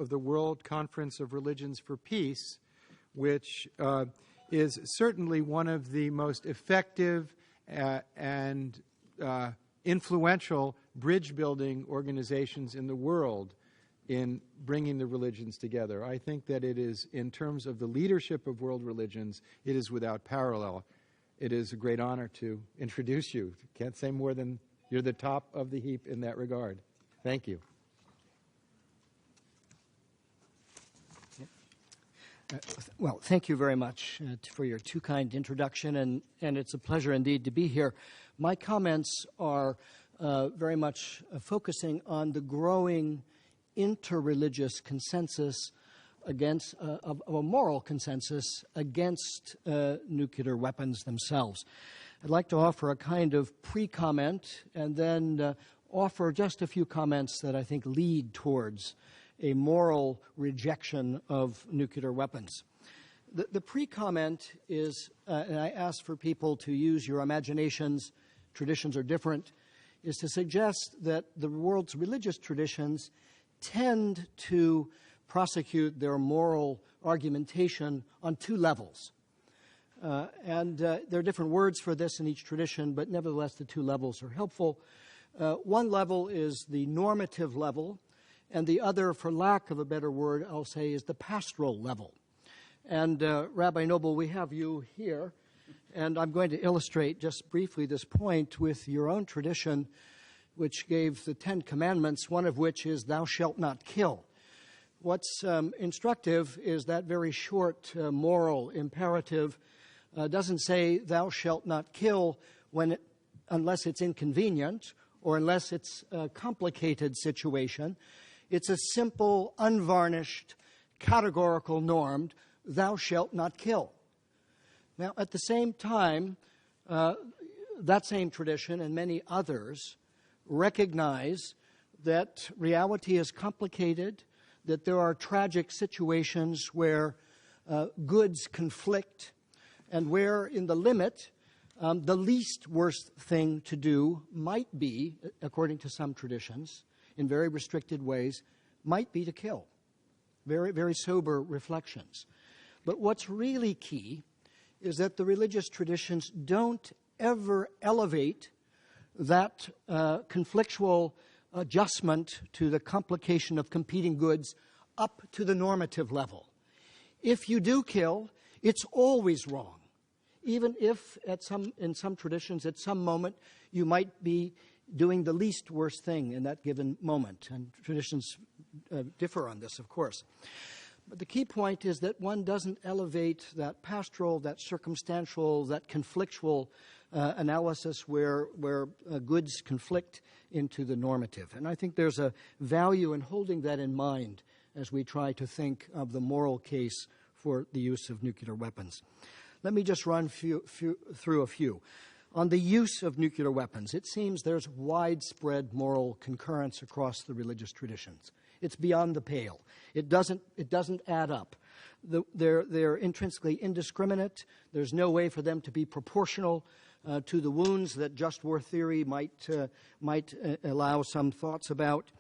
of the World Conference of Religions for Peace, which is certainly one of the most effective and influential bridge-building organizations in the world in bringing the religions together. I think that it is, in terms of the leadership of world religions, it is without parallel. It is a great honor to introduce you. Can't say more than you're the top of the heap in that regard. Thank you. Well, thank you very much for your too kind introduction, and it's a pleasure indeed to be here. My comments are very much focusing on the growing interreligious consensus against of a moral consensus against nuclear weapons themselves. I'd like to offer a kind of pre-comment and then offer just a few comments that I think lead towards a moral rejection of nuclear weapons. The pre-comment is, and I ask for people to use your imaginations, traditions are different, is to suggest that the world's religious traditions tend to prosecute their moral argumentation on two levels. And there are different words for this in each tradition, but nevertheless the two levels are helpful. One level is the normative level, and the other, for lack of a better word, I'll say, is the pastoral level. And Rabbi Noble, we have you here, and I'm going to illustrate just briefly this point with your own tradition, which gave the 10 Commandments, one of which is, thou shalt not kill. What's instructive is that very short moral imperative doesn't say, thou shalt not kill unless it's inconvenient or unless it's a complicated situation. It's a simple, unvarnished, categorical norm, thou shalt not kill. Now, at the same time, that same tradition and many others recognize that reality is complicated, that there are tragic situations where goods conflict, and where, in the limit, the least worst thing to do might be, according to some traditions, in very restricted ways, might be to kill. Very, very sober reflections. But what's really key is that the religious traditions don't ever elevate that conflictual adjustment to the complication of competing goods up to the normative level. If you do kill, it's always wrong. Even if in some traditions, at some moment, you might be doing the least worst thing in that given moment. And traditions differ on this, of course. But the key point is that one doesn't elevate that pastoral, that circumstantial, that conflictual analysis where goods conflict into the normative. And I think there's a value in holding that in mind as we try to think of the moral case for the use of nuclear weapons. Let me just run through a few. On the use of nuclear weapons, it seems there's widespread moral concurrence across the religious traditions. It's beyond the pale. It doesn't add up. They're intrinsically indiscriminate. There's no way for them to be proportional to the wounds that just war theory might allow some thoughts about,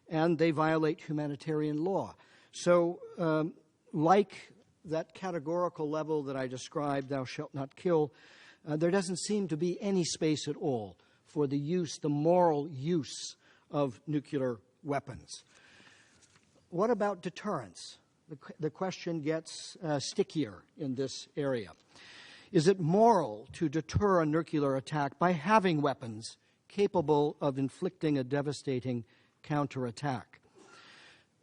and they violate humanitarian law. So, like that categorical level that I described, thou shalt not kill, there doesn't seem to be any space at all for the moral use of nuclear weapons. What about deterrence? The question gets stickier in this area. Is it moral to deter a nuclear attack by having weapons capable of inflicting a devastating counterattack?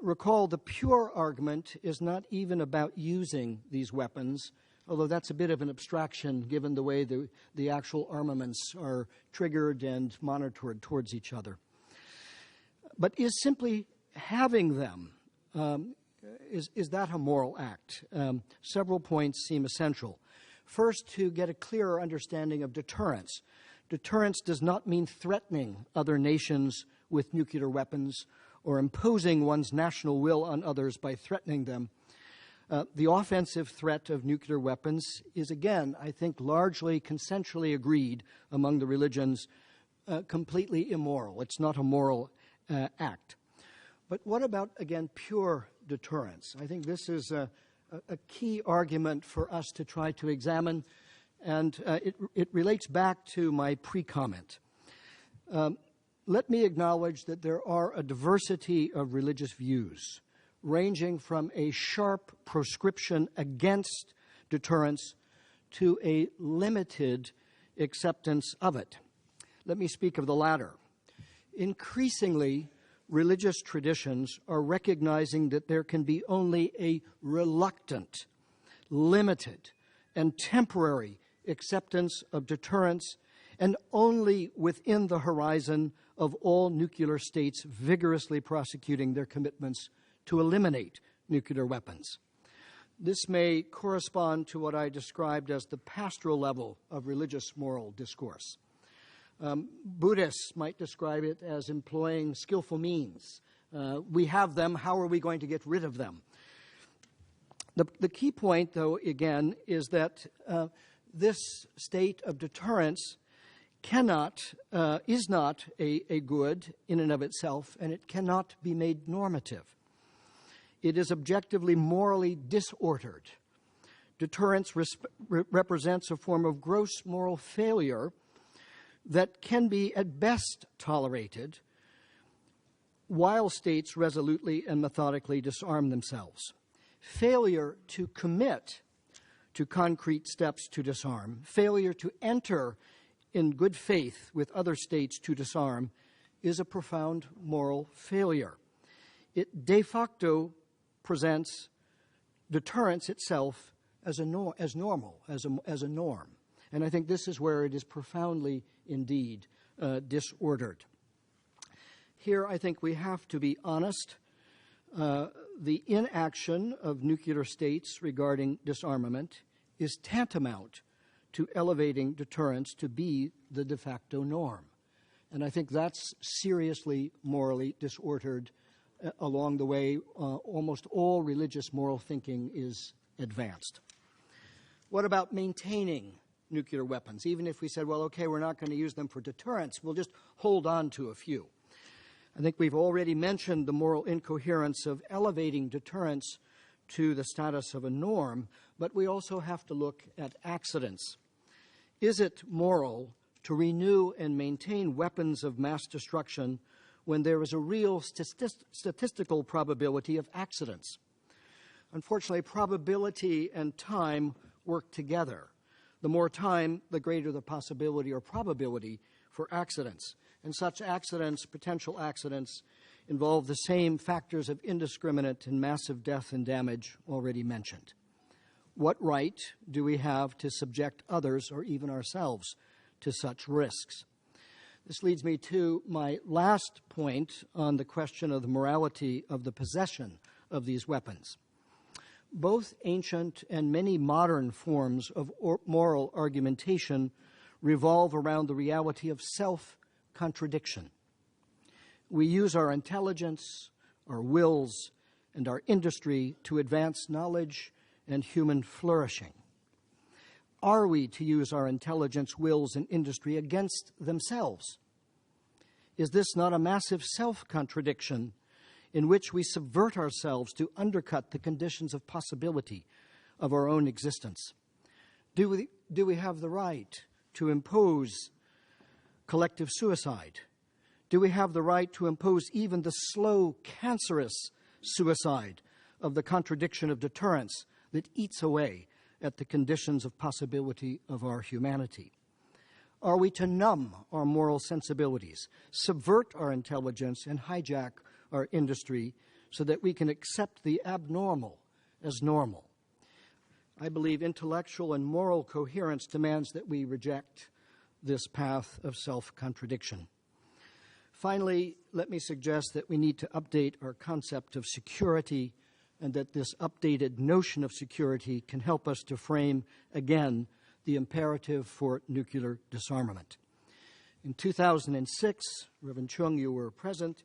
Recall, the pure argument is not even about using these weapons, although that's a bit of an abstraction given the way the actual armaments are triggered and monitored towards each other. But is simply having them, is that a moral act? Several points seem essential. First, to get a clearer understanding of deterrence. Deterrence does not mean threatening other nations with nuclear weapons or imposing one's national will on others by threatening them. The offensive threat of nuclear weapons is, again, I think, largely consensually agreed among the religions, completely immoral. It's not a moral act. But what about, again, pure deterrence. I think this is a key argument for us to try to examine, and it relates back to my pre-comment. Let me acknowledge that there are a diversity of religious views, ranging from a sharp proscription against deterrence to a limited acceptance of it. Let me speak of the latter. Increasingly, religious traditions are recognizing that there can be only a reluctant, limited, and temporary acceptance of deterrence, and only within the horizon of all nuclear states vigorously prosecuting their commitments to eliminate nuclear weapons. This may correspond to what I described as the pastoral level of religious moral discourse. Buddhists might describe it as employing skillful means. We have them, how are we going to get rid of them? The key point, though, again, is that this state of deterrence is not a good in and of itself, and it cannot be made normative. It is objectively morally disordered. Deterrence represents a form of gross moral failure that can be at best tolerated while states resolutely and methodically disarm themselves. Failure to commit to concrete steps to disarm, failure to enter in good faith with other states to disarm, is a profound moral failure. It de facto presents deterrence itself as a norm. And I think this is where it is profoundly, indeed, disordered. Here, I think we have to be honest. The inaction of nuclear states regarding disarmament is tantamount to elevating deterrence to be the de facto norm. And I think that's seriously morally disordered. Along the way, almost all religious moral thinking is advanced. What about maintaining nuclear weapons? Even if we said, well, okay, we're not going to use them for deterrence, we'll just hold on to a few. I think we've already mentioned the moral incoherence of elevating deterrence to the status of a norm, but we also have to look at accidents. Is it moral to renew and maintain weapons of mass destruction when there is a real statistical probability of accidents? Unfortunately, probability and time work together. The more time, the greater the possibility or probability for accidents. And such accidents, potential accidents, involve the same factors of indiscriminate and massive death and damage already mentioned. What right do we have to subject others or even ourselves to such risks? This leads me to my last point on the question of the morality of the possession of these weapons. Both ancient and many modern forms of moral argumentation revolve around the reality of self-contradiction. We use our intelligence, our wills, and our industry to advance knowledge and human flourishing. Are we to use our intelligence, wills, and industry against themselves? Is this not a massive self-contradiction in which we subvert ourselves to undercut the conditions of possibility of our own existence? Do we have the right to impose collective suicide? Do we have the right to impose even the slow, cancerous suicide of the contradiction of deterrence that eats away at the conditions of possibility of our humanity? Are we to numb our moral sensibilities, subvert our intelligence, and hijack our industry so that we can accept the abnormal as normal? I believe intellectual and moral coherence demands that we reject this path of self-contradiction. Finally, let me suggest that we need to update our concept of security, and that this updated notion of security can help us to frame again the imperative for nuclear disarmament. In 2006, Reverend Chung, you were present,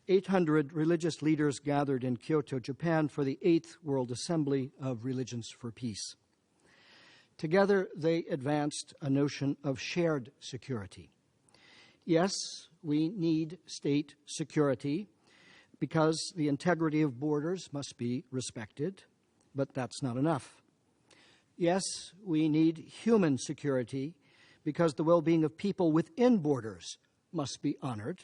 800 religious leaders gathered in Kyoto, Japan for the 8th World Assembly of Religions for Peace. Together, they advanced a notion of shared security. Yes, we need state security because the integrity of borders must be respected, but that's not enough. Yes, we need human security because the well-being of people within borders must be honored,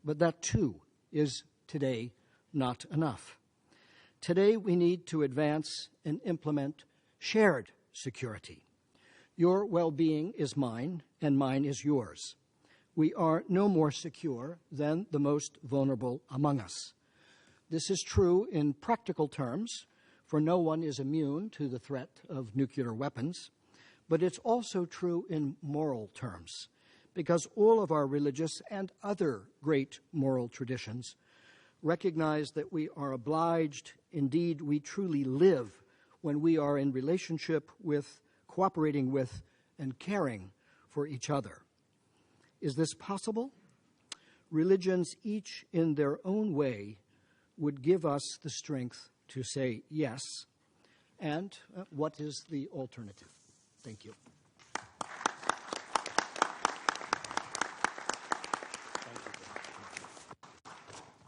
but that too is today not enough. Today we need to advance and implement shared security. Your well-being is mine, and mine is yours. We are no more secure than the most vulnerable among us. This is true in practical terms, for no one is immune to the threat of nuclear weapons, but it's also true in moral terms, because all of our religious and other great moral traditions recognize that we are obliged, indeed we truly live, when we are in relationship with, cooperating with, and caring for each other. Is this possible? Religions, each in their own way, would give us the strength to say yes. And what is the alternative? Thank you.